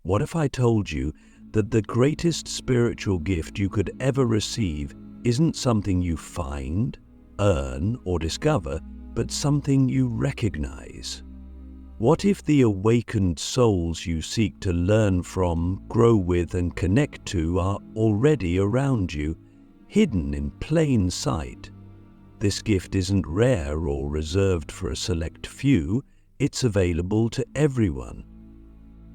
What if I told you that the greatest spiritual gift you could ever receive isn't something you find, earn, or discover, but something you recognize? What if the awakened souls you seek to learn from, grow with, and connect to are already around you, hidden in plain sight? This gift isn't rare or reserved for a select few, it's available to everyone.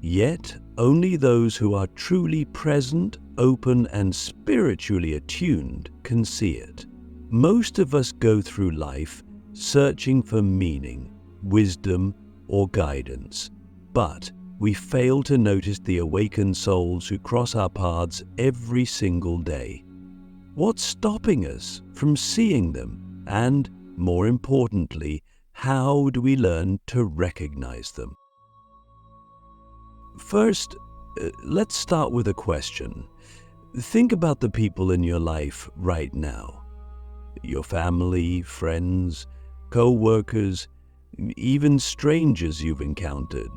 Yet, only those who are truly present, open, and spiritually attuned can see it. Most of us go through life searching for meaning, wisdom, or guidance, but we fail to notice the awakened souls who cross our paths every single day. What's stopping us from seeing them? And, more importantly, how do we learn to recognize them? First, let's start with a question. Think about the people in your life right now. Your family, friends, co-workers, even strangers you've encountered.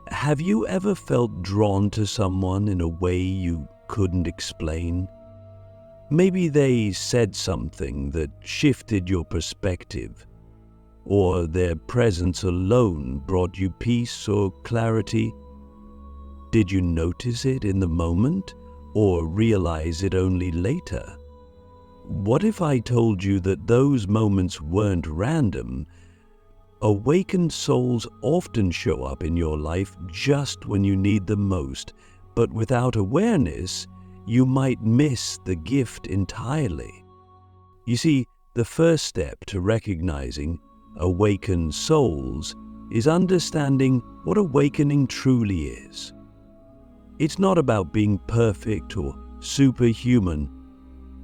Have you ever felt drawn to someone in a way you couldn't explain? Maybe they said something that shifted your perspective, or their presence alone brought you peace or clarity. Did you notice it in the moment, or realize it only later? What if I told you that those moments weren't random? Awakened souls often show up in your life just when you need them most, but without awareness, you might miss the gift entirely. You see, the first step to recognizing awakened souls is understanding what awakening truly is. It's not about being perfect or superhuman.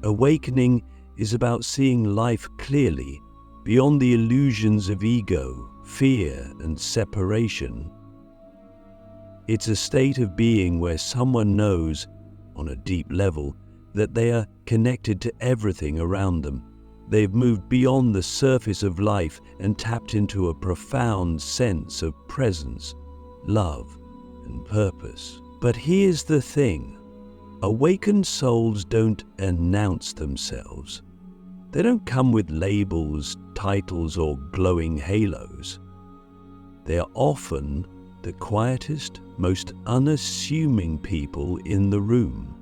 Awakening is about seeing life clearly, beyond the illusions of ego, fear, and separation. It's a state of being where someone knows, on a deep level, that they are connected to everything around them. They've moved beyond the surface of life and tapped into a profound sense of presence, love, and purpose. But here's the thing. Awakened souls don't announce themselves. They don't come with labels, titles, or glowing halos. They are often the quietest, most unassuming people in the room.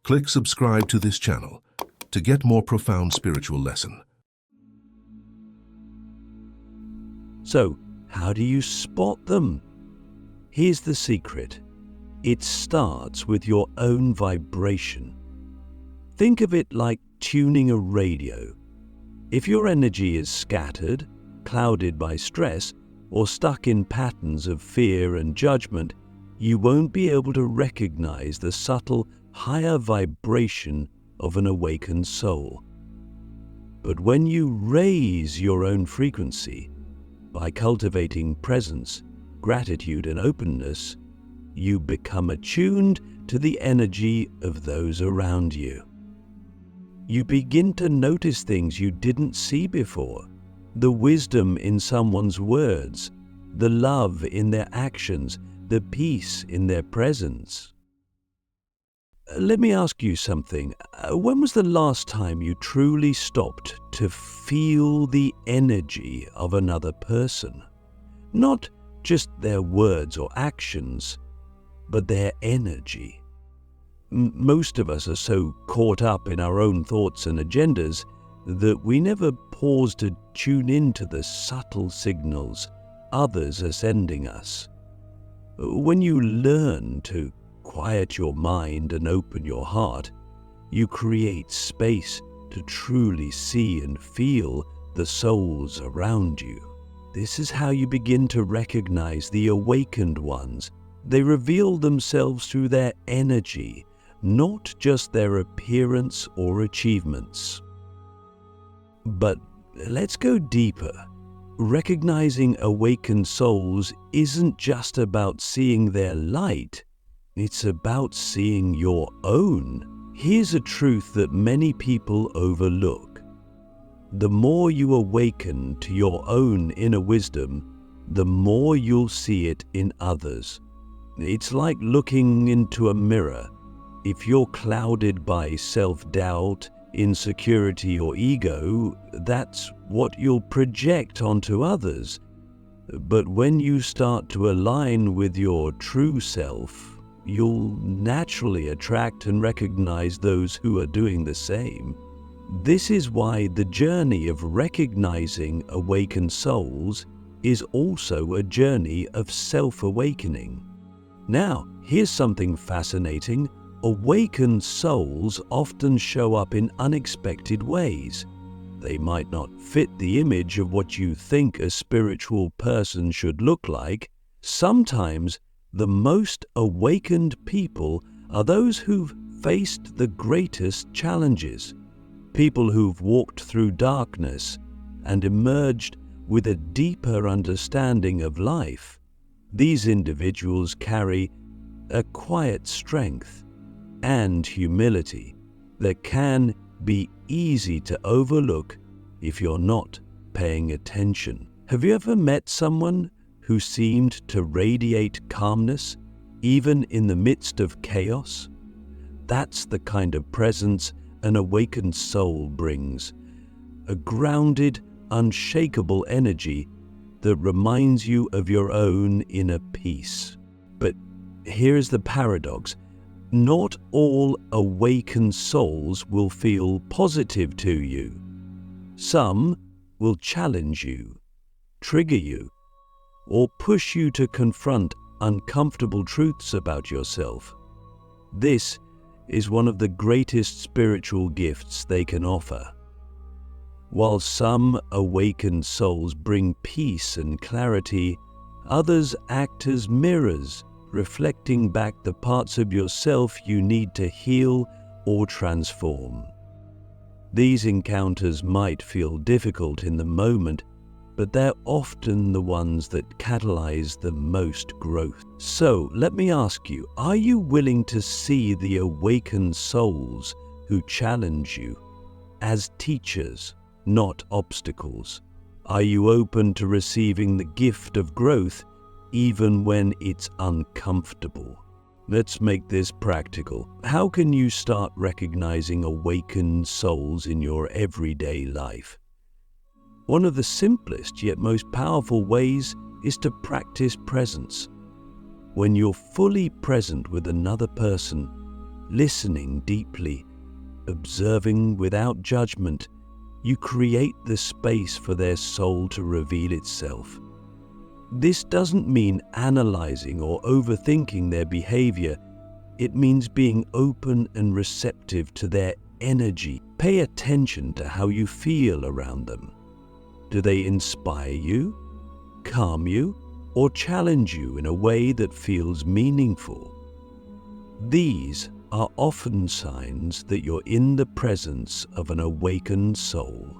Click subscribe to this channel to get more profound spiritual lesson. So, how do you spot them? Here's the secret. It starts with your own vibration. Think of it like tuning a radio. If your energy is scattered, clouded by stress, or stuck in patterns of fear and judgment, you won't be able to recognize the subtle, higher vibration of an awakened soul. But when you raise your own frequency by cultivating presence, gratitude, and openness, you become attuned to the energy of those around you. You begin to notice things you didn't see before, the wisdom in someone's words, the love in their actions, the peace in their presence. Let me ask you something. When was the last time you truly stopped to feel the energy of another person? Not just their words or actions, but their energy. Most of us are so caught up in our own thoughts and agendas that we never pause to tune into the subtle signals others are sending us. When you learn to quiet your mind and open your heart, you create space to truly see and feel the souls around you. This is how you begin to recognize the awakened ones. They reveal themselves through their energy, not just their appearance or achievements. But let's go deeper. Recognizing awakened souls isn't just about seeing their light, it's about seeing your own. Here's a truth that many people overlook. The more you awaken to your own inner wisdom, the more you'll see it in others. It's like looking into a mirror. If you're clouded by self-doubt, insecurity, or ego, that's what you'll project onto others. But when you start to align with your true self, you'll naturally attract and recognize those who are doing the same. This is why the journey of recognizing awakened souls is also a journey of self-awakening. Now, here's something fascinating. Awakened souls often show up in unexpected ways. They might not fit the image of what you think a spiritual person should look like. Sometimes, the most awakened people are those who've faced the greatest challenges. People who've walked through darkness and emerged with a deeper understanding of life. These individuals carry a quiet strength and humility that can be easy to overlook if you're not paying attention. Have you ever met someone who seemed to radiate calmness even in the midst of chaos? That's the kind of presence an awakened soul brings. A grounded, unshakable energy that reminds you of your own inner peace. But here's the paradox. Not all awakened souls will feel positive to you. Some will challenge you, trigger you, or push you to confront uncomfortable truths about yourself. This is one of the greatest spiritual gifts they can offer. While some awakened souls bring peace and clarity, others act as mirrors, reflecting back the parts of yourself you need to heal or transform. These encounters might feel difficult in the moment, but they're often the ones that catalyze the most growth. So let me ask you, are you willing to see the awakened souls who challenge you as teachers, not obstacles? Are you open to receiving the gift of growth even when it's uncomfortable? Let's make this practical. How can you start recognizing awakened souls in your everyday life? One of the simplest yet most powerful ways is to practice presence. When you're fully present with another person, listening deeply, observing without judgment, you create the space for their soul to reveal itself. This doesn't mean analyzing or overthinking their behavior. It means being open and receptive to their energy. Pay attention to how you feel around them. Do they inspire you, calm you, or challenge you in a way that feels meaningful? These are often signs that you're in the presence of an awakened soul.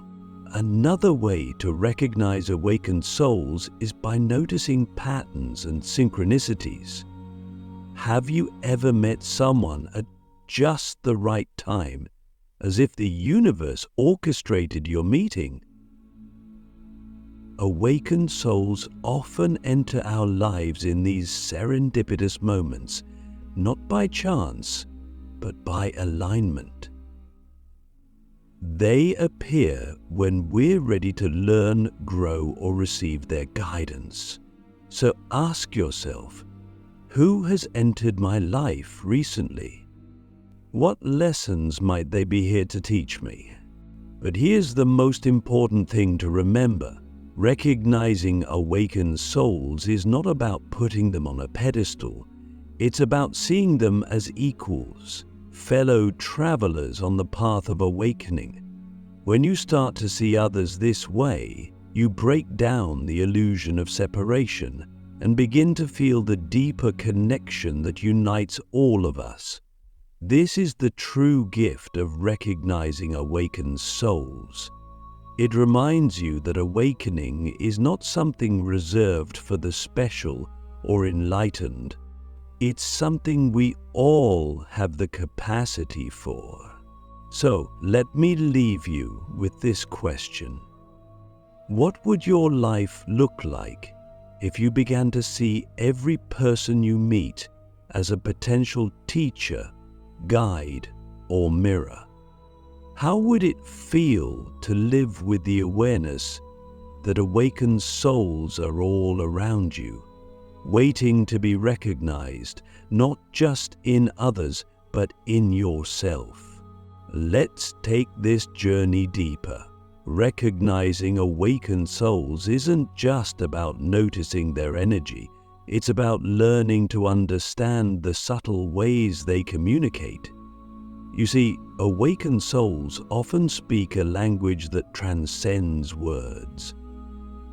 Another way to recognize awakened souls is by noticing patterns and synchronicities. Have you ever met someone at just the right time, as if the universe orchestrated your meeting? Awakened souls often enter our lives in these serendipitous moments, not by chance, but by alignment. They appear when we're ready to learn, grow, or receive their guidance. So ask yourself, who has entered my life recently? What lessons might they be here to teach me? But here's the most important thing to remember. Recognizing awakened souls is not about putting them on a pedestal. It's about seeing them as equals, fellow travelers on the path of awakening. When you start to see others this way, you break down the illusion of separation and begin to feel the deeper connection that unites all of us. This is the true gift of recognizing awakened souls. It reminds you that awakening is not something reserved for the special or enlightened. It's something we all have the capacity for. So let me leave you with this question. What would your life look like if you began to see every person you meet as a potential teacher, guide, or mirror? How would it feel to live with the awareness that awakened souls are all around you, waiting to be recognized, not just in others, but in yourself? Let's take this journey deeper. Recognizing awakened souls isn't just about noticing their energy. It's about learning to understand the subtle ways they communicate. You see, awakened souls often speak a language that transcends words.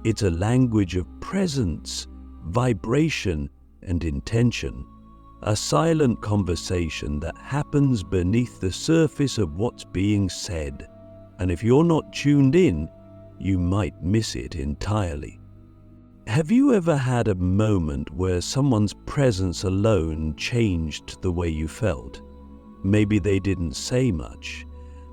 It's a language of presence, vibration, and intention. A silent conversation that happens beneath the surface of what's being said. And if you're not tuned in, you might miss it entirely. Have you ever had a moment where someone's presence alone changed the way you felt? Maybe they didn't say much,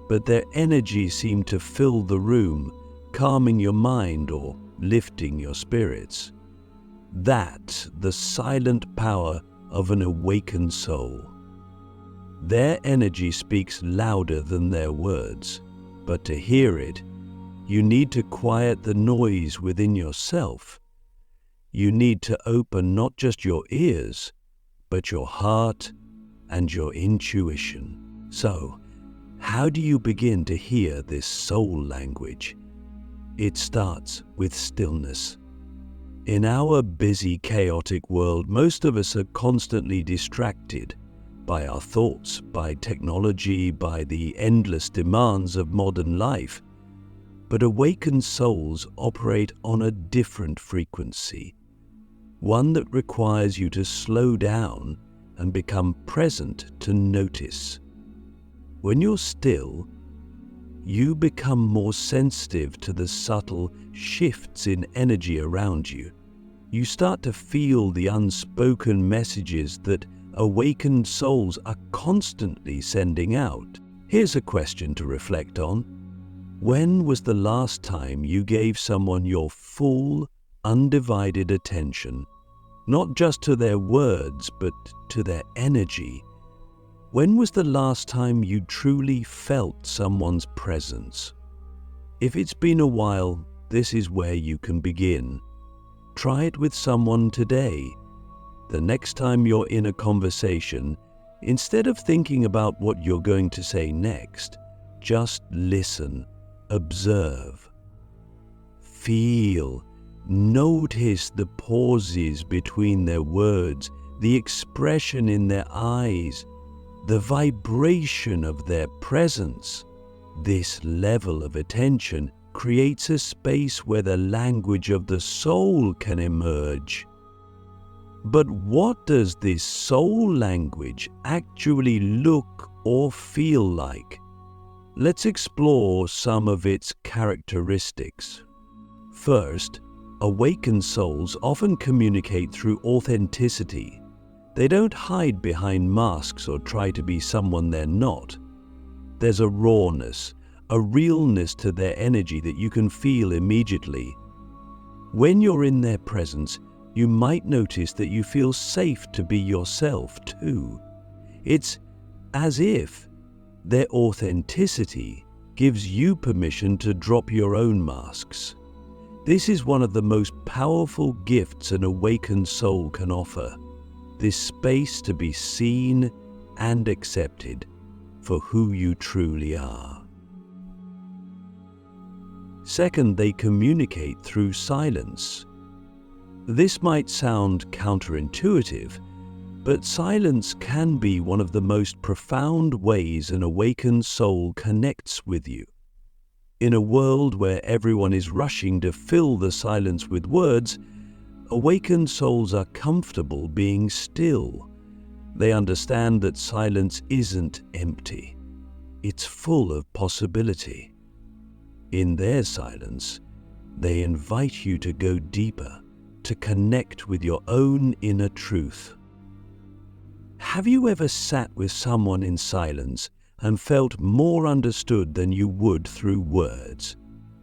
but their energy seemed to fill the room, calming your mind or lifting your spirits. That's the silent power of an awakened soul. Their energy speaks louder than their words, but to hear it, you need to quiet the noise within yourself. You need to open not just your ears, but your heart and your intuition. So, how do you begin to hear this soul language? It starts with stillness. In our busy, chaotic world, most of us are constantly distracted by our thoughts, by technology, by the endless demands of modern life. But awakened souls operate on a different frequency, one that requires you to slow down and become present to notice. When you're still, you become more sensitive to the subtle shifts in energy around you. You start to feel the unspoken messages that awakened souls are constantly sending out. Here's a question to reflect on. When was the last time you gave someone your full, undivided attention, not just to their words, but to their energy? When was the last time you truly felt someone's presence? If it's been a while, this is where you can begin. Try it with someone today. The next time you're in a conversation, instead of thinking about what you're going to say next, just listen, observe, feel, notice the pauses between their words, the expression in their eyes, the vibration of their presence. This level of attention creates a space where the language of the soul can emerge. But what does this soul language actually look or feel like? Let's explore some of its characteristics. First, awakened souls often communicate through authenticity. They don't hide behind masks or try to be someone they're not. There's a rawness, a realness to their energy that you can feel immediately. When you're in their presence, you might notice that you feel safe to be yourself too. It's as if their authenticity gives you permission to drop your own masks. This is one of the most powerful gifts an awakened soul can offer. This space to be seen and accepted for who you truly are. Second, they communicate through silence. This might sound counterintuitive, but silence can be one of the most profound ways an awakened soul connects with you. In a world where everyone is rushing to fill the silence with words, awakened souls are comfortable being still. They understand that silence isn't empty. It's full of possibility. In their silence, they invite you to go deeper, to connect with your own inner truth. Have you ever sat with someone in silence and felt more understood than you would through words?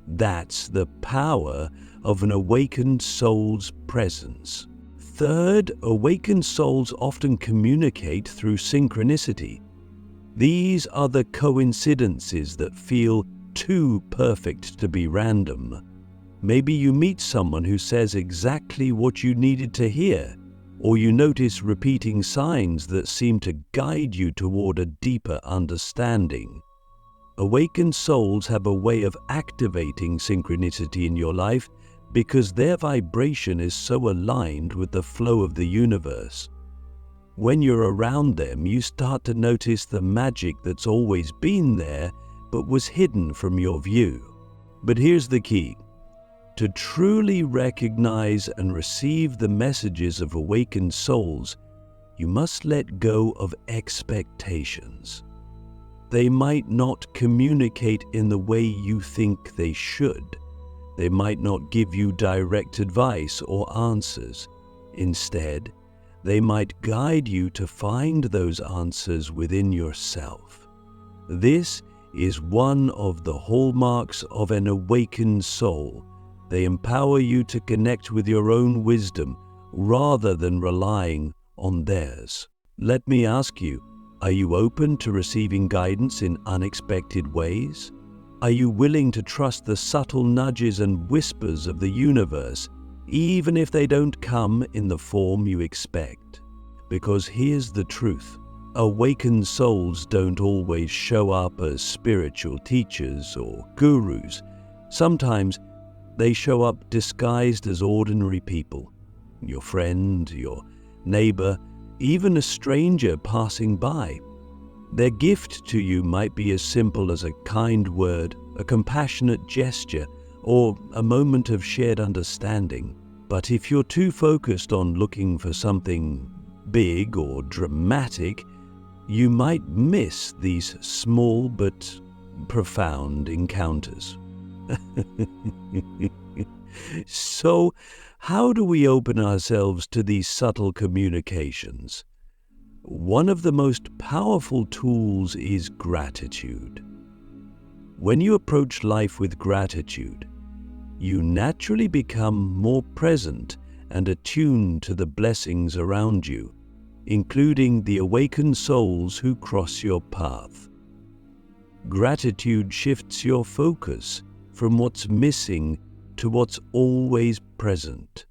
That's the power of an awakened soul's presence. Third, awakened souls often communicate through synchronicity. These are the coincidences that feel too perfect to be random. Maybe you meet someone who says exactly what you needed to hear, or you notice repeating signs that seem to guide you toward a deeper understanding. Awakened souls have a way of activating synchronicity in your life because their vibration is so aligned with the flow of the universe. When you're around them, you start to notice the magic that's always been there but was hidden from your view. But here's the key. To truly recognize and receive the messages of awakened souls, you must let go of expectations. They might not communicate in the way you think they should. They might not give you direct advice or answers. Instead, they might guide you to find those answers within yourself. This is one of the hallmarks of an awakened soul. They empower you to connect with your own wisdom rather than relying on theirs. Let me ask you, are you open to receiving guidance in unexpected ways? Are you willing to trust the subtle nudges and whispers of the universe, even if they don't come in the form you expect? Because here's the truth. Awakened souls don't always show up as spiritual teachers or gurus. Sometimes they show up disguised as ordinary people. Your friend, your neighbor, even a stranger passing by. Their gift to you might be as simple as a kind word, a compassionate gesture, or a moment of shared understanding. But if you're too focused on looking for something big or dramatic, you might miss these small but profound encounters. So, how do we open ourselves to these subtle communications? One of the most powerful tools is gratitude. When you approach life with gratitude, you naturally become more present and attuned to the blessings around you, including the awakened souls who cross your path. Gratitude shifts your focus from what's missing to what's always present.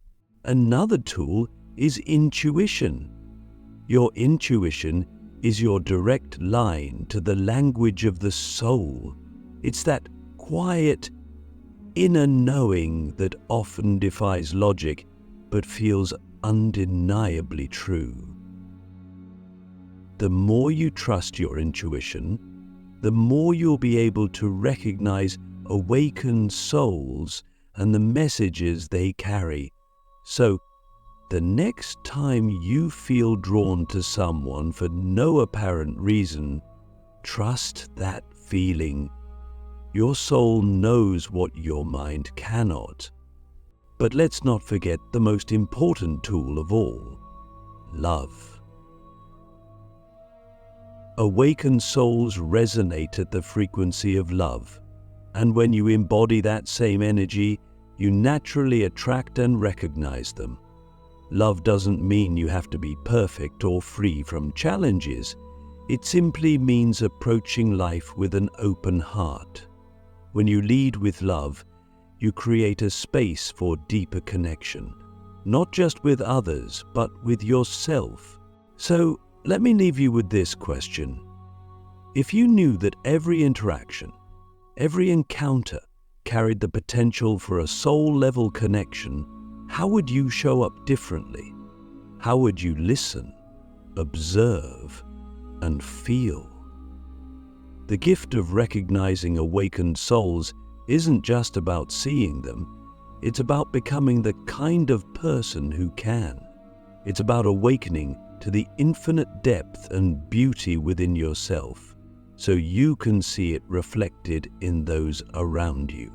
Another tool is intuition. Your intuition is your direct line to the language of the soul. It's that quiet, inner knowing that often defies logic but feels undeniably true. The more you trust your intuition, the more you'll be able to recognize awakened souls and the messages they carry. So, the next time you feel drawn to someone for no apparent reason, trust that feeling. Your soul knows what your mind cannot. But let's not forget the most important tool of all, love. Awakened souls resonate at the frequency of love, and when you embody that same energy, you naturally attract and recognize them. Love doesn't mean you have to be perfect or free from challenges. It simply means approaching life with an open heart. When you lead with love, you create a space for deeper connection, not just with others, but with yourself. So, let me leave you with this question. If you knew that every interaction, every encounter carried the potential for a soul-level connection, how would you show up differently? How would you listen, observe, and feel? The gift of recognizing awakened souls isn't just about seeing them, it's about becoming the kind of person who can. It's about awakening to the infinite depth and beauty within yourself, so you can see it reflected in those around you.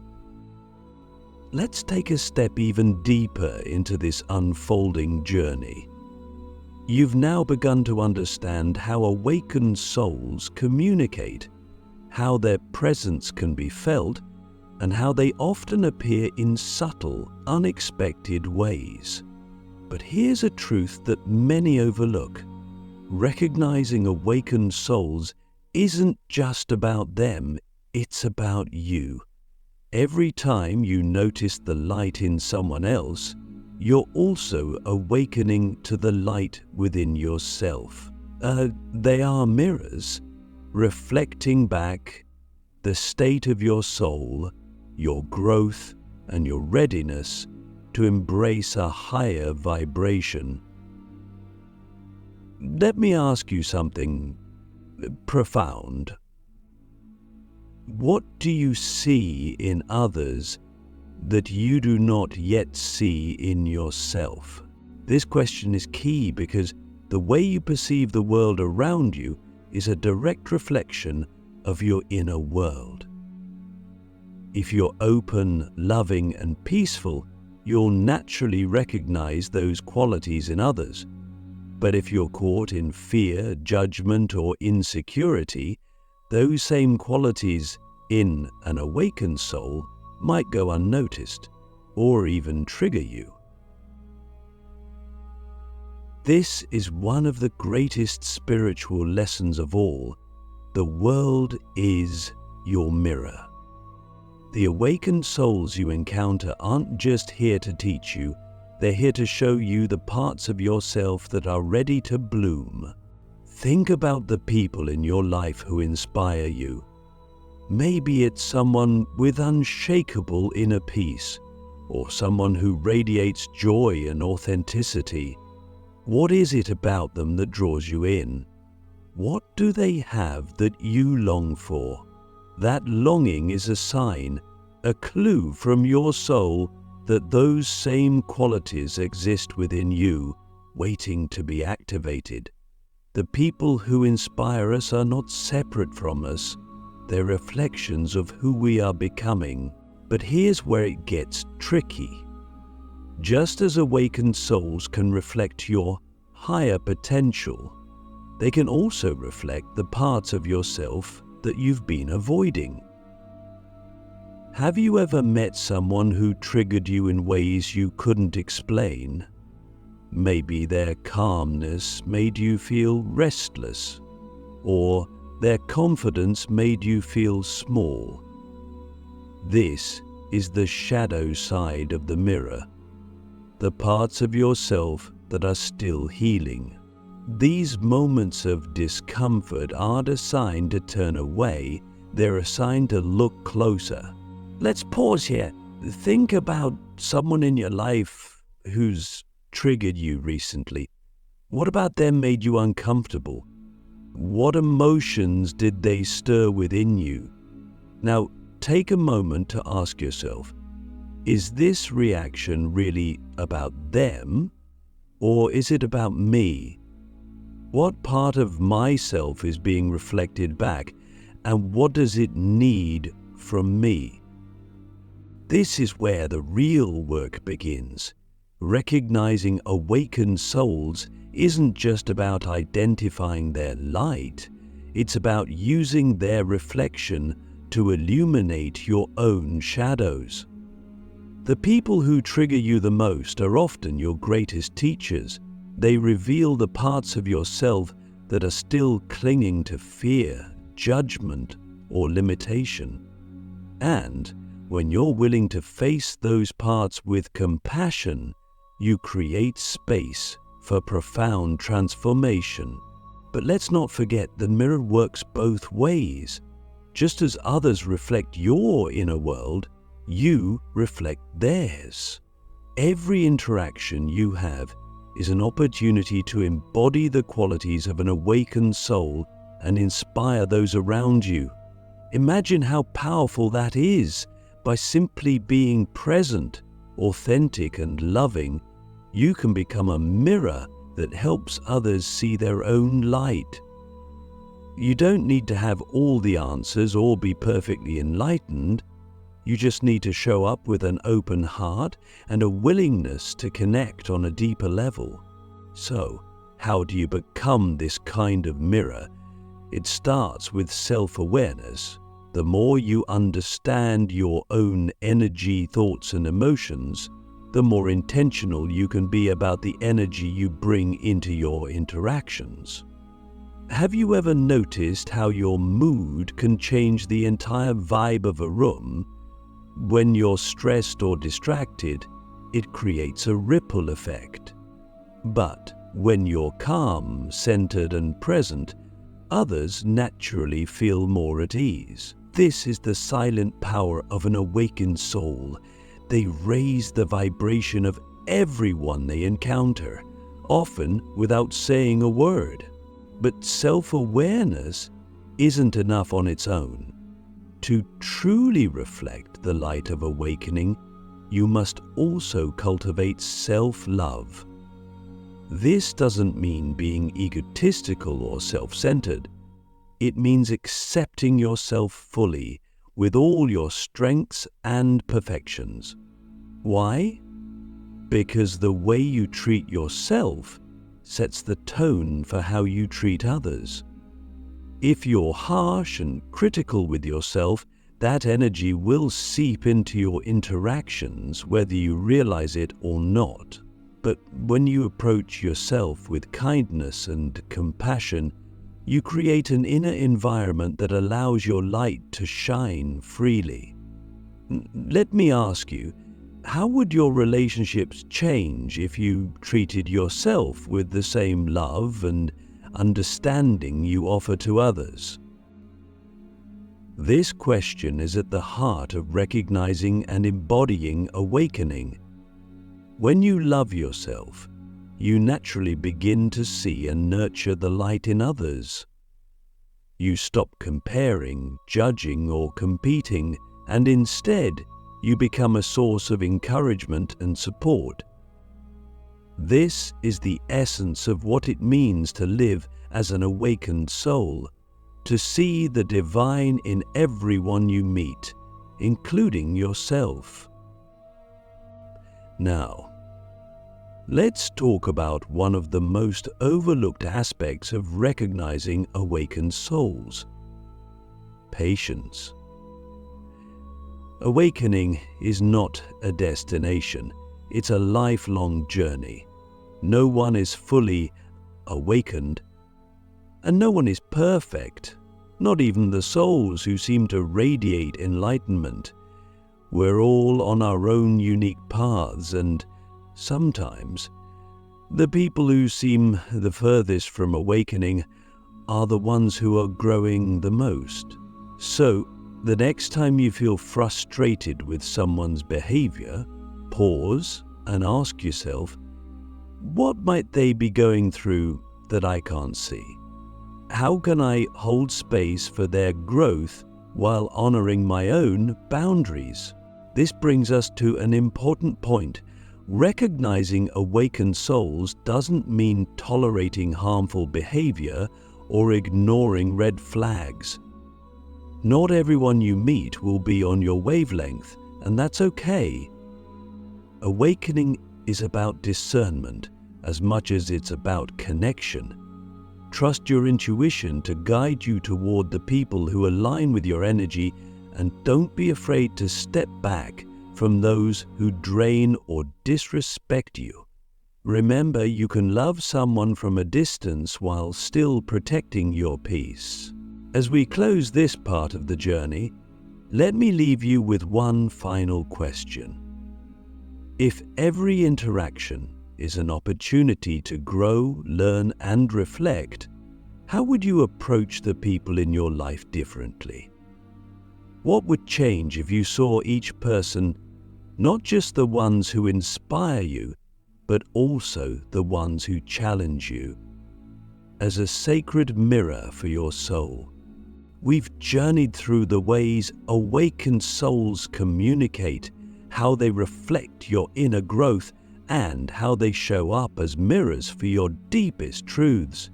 Let's take a step even deeper into this unfolding journey. You've now begun to understand how awakened souls communicate, how their presence can be felt, and how they often appear in subtle, unexpected ways. But here's a truth that many overlook. Recognizing awakened souls isn't just about them, it's about you. Every time you notice the light in someone else, you're also awakening to the light within yourself. They are mirrors, reflecting back the state of your soul, your growth, and your readiness to embrace a higher vibration. Let me ask you something profound. What do you see in others that you do not yet see in yourself? This question is key because the way you perceive the world around you is a direct reflection of your inner world. If you're open, loving, and peaceful, you'll naturally recognize those qualities in others. But if you're caught in fear, judgment, or insecurity, those same qualities in an awakened soul might go unnoticed or even trigger you. This is one of the greatest spiritual lessons of all. The world is your mirror. The awakened souls you encounter aren't just here to teach you, they're here to show you the parts of yourself that are ready to bloom. Think about the people in your life who inspire you. Maybe it's someone with unshakable inner peace, or someone who radiates joy and authenticity. What is it about them that draws you in? What do they have that you long for? That longing is a sign, a clue from your soul that those same qualities exist within you, waiting to be activated. The people who inspire us are not separate from us. They're reflections of who we are becoming. But here's where it gets tricky. Just as awakened souls can reflect your higher potential, they can also reflect the parts of yourself that you've been avoiding. Have you ever met someone who triggered you in ways you couldn't explain? Maybe their calmness made you feel restless, or their confidence made you feel small. This is the shadow side of the mirror, the parts of yourself that are still healing. These moments of discomfort aren't a sign to turn away, they're a sign to look closer. Let's pause here. Think about someone in your life who's triggered you recently. What about them made you uncomfortable? What emotions did they stir within you? Now, take a moment to ask yourself, is this reaction really about them, or is it about me? What part of myself is being reflected back, and what does it need from me? This is where the real work begins. Recognizing awakened souls isn't just about identifying their light, it's about using their reflection to illuminate your own shadows. The people who trigger you the most are often your greatest teachers. They reveal the parts of yourself that are still clinging to fear, judgment, or limitation. And when you're willing to face those parts with compassion, you create space for profound transformation. But let's not forget the mirror works both ways. Just as others reflect your inner world, you reflect theirs. Every interaction you have is an opportunity to embody the qualities of an awakened soul and inspire those around you. Imagine how powerful that is. By simply being present, authentic, and loving, you can become a mirror that helps others see their own light. You don't need to have all the answers or be perfectly enlightened. You just need to show up with an open heart and a willingness to connect on a deeper level. So, how do you become this kind of mirror? It starts with self-awareness. The more you understand your own energy, thoughts, and emotions, the more intentional you can be about the energy you bring into your interactions. Have you ever noticed how your mood can change the entire vibe of a room? When you're stressed or distracted, it creates a ripple effect. But when you're calm, centered, and present, others naturally feel more at ease. This is the silent power of an awakened soul. They raise the vibration of everyone they encounter, often without saying a word. But self-awareness isn't enough on its own. To truly reflect the light of awakening, you must also cultivate self-love. This doesn't mean being egotistical or self-centered. It means accepting yourself fully with all your strengths and perfections. Why? Because the way you treat yourself sets the tone for how you treat others. If you're harsh and critical with yourself, that energy will seep into your interactions whether you realize it or not. But when you approach yourself with kindness and compassion, you create an inner environment that allows your light to shine freely. Let me ask you, how would your relationships change if you treated yourself with the same love and understanding you offer to others? This question is at the heart of recognizing and embodying awakening. When you love yourself, you naturally begin to see and nurture the light in others. You stop comparing, judging, or competing, and instead, you become a source of encouragement and support. This is the essence of what it means to live as an awakened soul, to see the divine in everyone you meet, including yourself. Now, let's talk about one of the most overlooked aspects of recognizing awakened souls: patience. Awakening is not a destination, it's a lifelong journey. No one is fully awakened, and no one is perfect, not even the souls who seem to radiate enlightenment. We're all on our own unique paths, and sometimes the people who seem the furthest from awakening are the ones who are growing the most. So, the next time you feel frustrated with someone's behavior, pause and ask yourself, what might they be going through that I can't see? How can I hold space for their growth while honoring my own boundaries? This brings us to an important point. Recognizing awakened souls doesn't mean tolerating harmful behavior or ignoring red flags. Not everyone you meet will be on your wavelength, and that's okay. Awakening is about discernment as much as it's about connection. Trust your intuition to guide you toward the people who align with your energy, and don't be afraid to step back from those who drain or disrespect you. Remember, you can love someone from a distance while still protecting your peace. As we close this part of the journey, let me leave you with one final question. If every interaction is an opportunity to grow, learn, and reflect, how would you approach the people in your life differently? What would change if you saw each person, not just the ones who inspire you, but also the ones who challenge you, as a sacred mirror for your soul? We've journeyed through the ways awakened souls communicate, how they reflect your inner growth, and how they show up as mirrors for your deepest truths.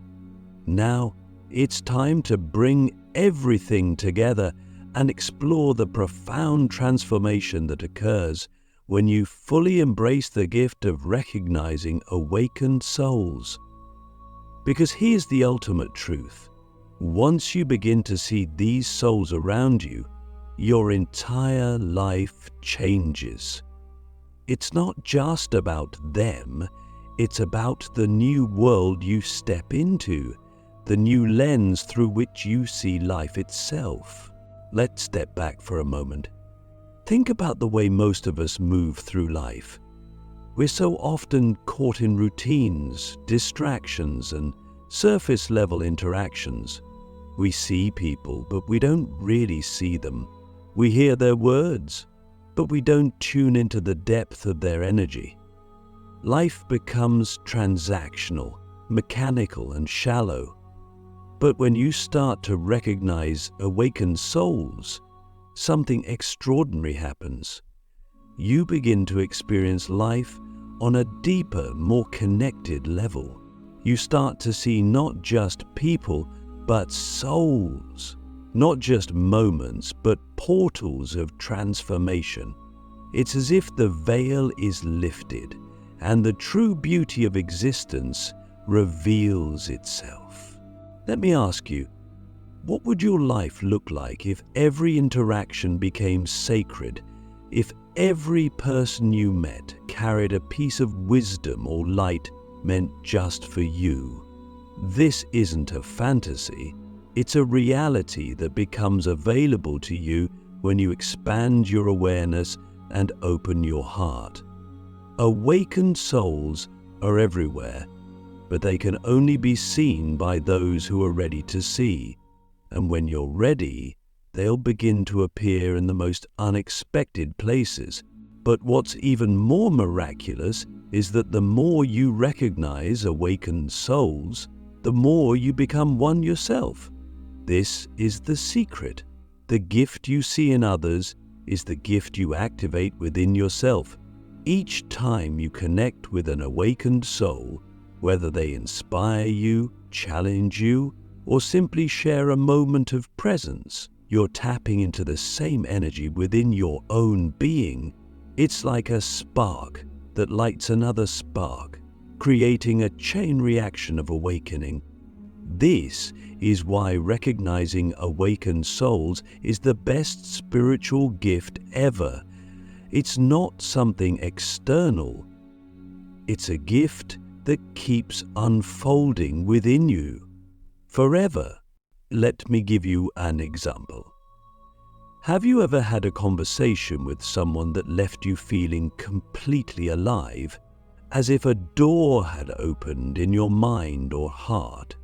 Now, it's time to bring everything together and explore the profound transformation that occurs when you fully embrace the gift of recognizing awakened souls. Because here's the ultimate truth. Once you begin to see these souls around you, your entire life changes. It's not just about them, it's about the new world you step into, the new lens through which you see life itself. Let's step back for a moment. Think about the way most of us move through life. We're so often caught in routines, distractions, and surface-level interactions. We see people, but we don't really see them. We hear their words, but we don't tune into the depth of their energy. Life becomes transactional, mechanical, and shallow. But when you start to recognize awakened souls, something extraordinary happens. You begin to experience life on a deeper, more connected level. You start to see not just people, but souls. Not just moments, but portals of transformation. It's as if the veil is lifted and the true beauty of existence reveals itself. Let me ask you, what would your life look like if every interaction became sacred, if every person you met carried a piece of wisdom or light meant just for you? This isn't a fantasy, it's a reality that becomes available to you when you expand your awareness and open your heart. Awakened souls are everywhere, but they can only be seen by those who are ready to see. And when you're ready, they'll begin to appear in the most unexpected places. But what's even more miraculous is that the more you recognize awakened souls, the more you become one yourself. This is the secret. The gift you see in others is the gift you activate within yourself. Each time you connect with an awakened soul, whether they inspire you, challenge you, or simply share a moment of presence, you're tapping into the same energy within your own being. It's like a spark that lights another spark, creating a chain reaction of awakening. This is why recognizing awakened souls is the best spiritual gift ever. It's not something external. It's a gift that keeps unfolding within you forever. Let me give you an example. Have you ever had a conversation with someone that left you feeling completely alive, as if a door had opened in your mind or heart?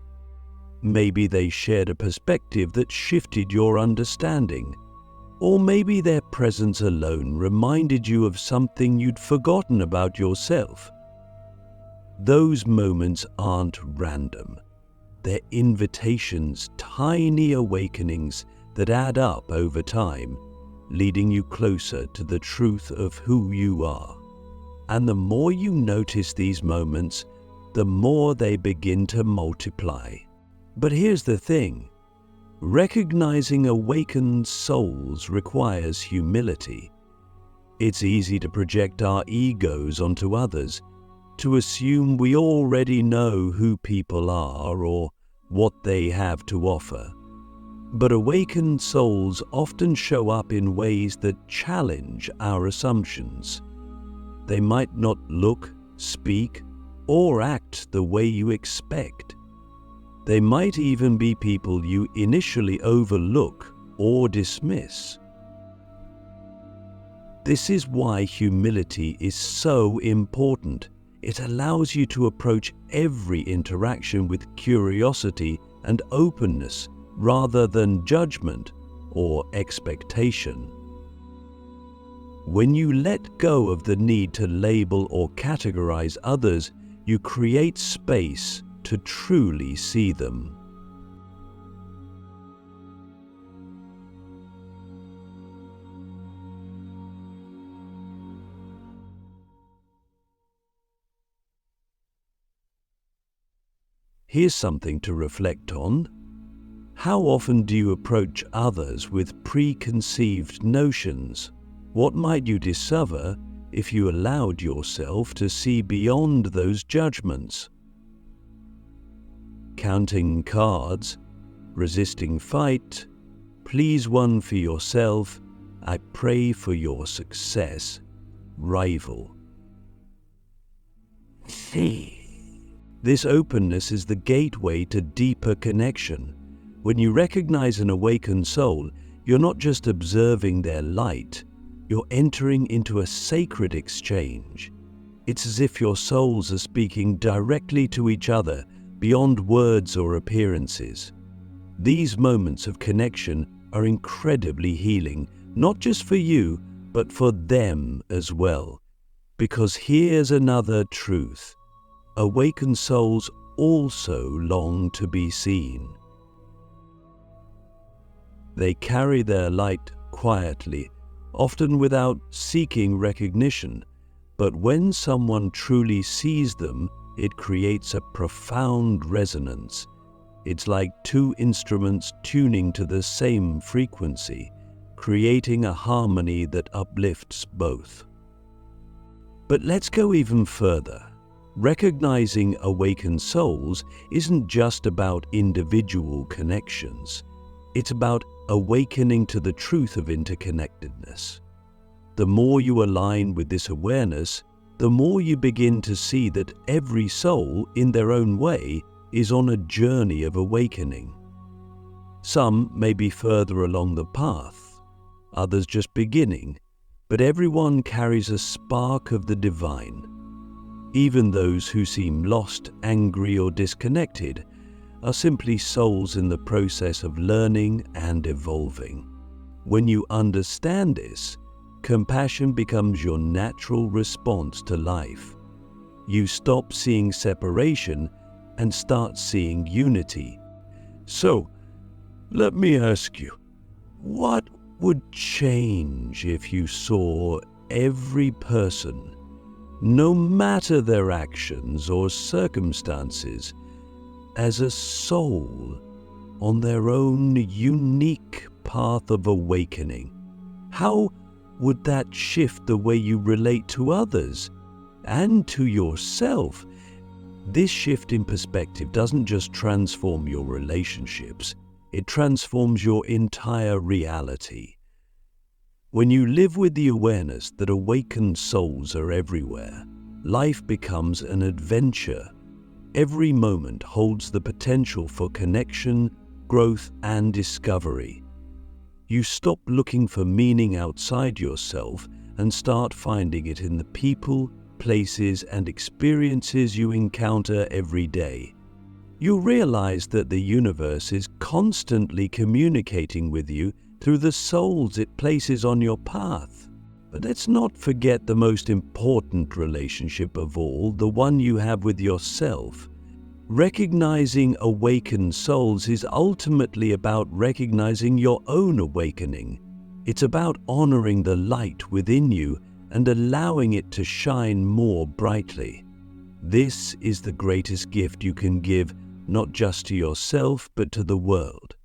Maybe they shared a perspective that shifted your understanding, or maybe their presence alone reminded you of something you'd forgotten about yourself. Those moments aren't random. They're invitations, tiny awakenings that add up over time, leading you closer to the truth of who you are. And the more you notice these moments, the more they begin to multiply. But here's the thing. Recognizing awakened souls requires humility. It's easy to project our egos onto others, to assume we already know who people are or what they have to offer. But awakened souls often show up in ways that challenge our assumptions. They might not look, speak, or act the way you expect. They might even be people you initially overlook or dismiss. This is why humility is so important. It allows you to approach every interaction with curiosity and openness rather than judgment or expectation. When you let go of the need to label or categorize others, you create space to truly see them. Here's something to reflect on. How often do you approach others with preconceived notions? What might you discover if you allowed yourself to see beyond those judgments? Counting cards, resisting fight, please one for yourself, I pray for your success. rival. This openness is the gateway to deeper connection. When you recognize an awakened soul, you're not just observing their light, you're entering into a sacred exchange. It's as if your souls are speaking directly to each other, beyond words or appearances. These moments of connection are incredibly healing, not just for you, but for them as well. Because here's another truth. Awakened souls also long to be seen. They carry their light quietly, often without seeking recognition. But when someone truly sees them, it creates a profound resonance. It's like two instruments tuning to the same frequency, creating a harmony that uplifts both. But let's go even further. Recognizing awakened souls isn't just about individual connections. It's about awakening to the truth of interconnectedness. The more you align with this awareness, the more you begin to see that every soul, in their own way, is on a journey of awakening. Some may be further along the path, others just beginning, but everyone carries a spark of the divine. Even those who seem lost, angry, or disconnected are simply souls in the process of learning and evolving. When you understand this, compassion becomes your natural response to life. You stop seeing separation and start seeing unity. So, let me ask you, what would change if you saw every person, no matter their actions or circumstances, as a soul on their own unique path of awakening? How would that shift the way you relate to others and to yourself? This shift in perspective doesn't just transform your relationships, it transforms your entire reality. When you live with the awareness that awakened souls are everywhere, life becomes an adventure. Every moment holds the potential for connection, growth, and discovery. You stop looking for meaning outside yourself and start finding it in the people, places, and experiences you encounter every day. You realize that the universe is constantly communicating with you through the souls it places on your path. But let's not forget the most important relationship of all, the one you have with yourself. Recognizing awakened souls is ultimately about recognizing your own awakening. It's about honoring the light within you and allowing it to shine more brightly. This is the greatest gift you can give, not just to yourself, but to the world.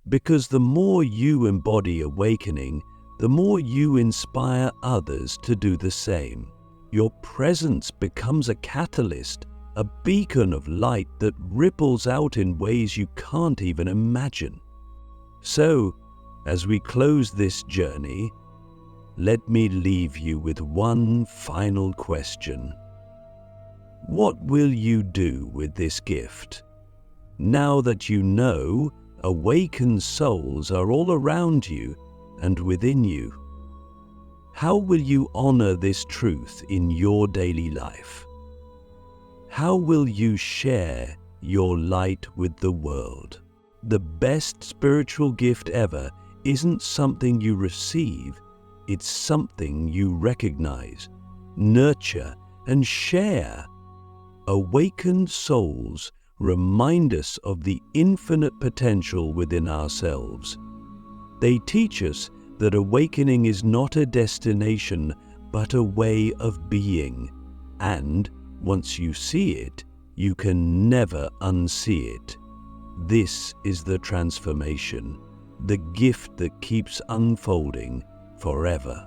Because the more you embody awakening, the more you inspire others to do the same. Your presence becomes a catalyst, a beacon of light that ripples out in ways you can't even imagine. So, as we close this journey, let me leave you with one final question. What will you do with this gift? Now that you know awakened souls are all around you and within you, how will you honor this truth in your daily life? How will you share your light with the world? The best spiritual gift ever isn't something you receive, it's something you recognize, nurture, and share. Awakened souls remind us of the infinite potential within ourselves. They teach us that awakening is not a destination, but a way of being, and once you see it, you can never unsee it. This is the transformation, the gift that keeps unfolding forever.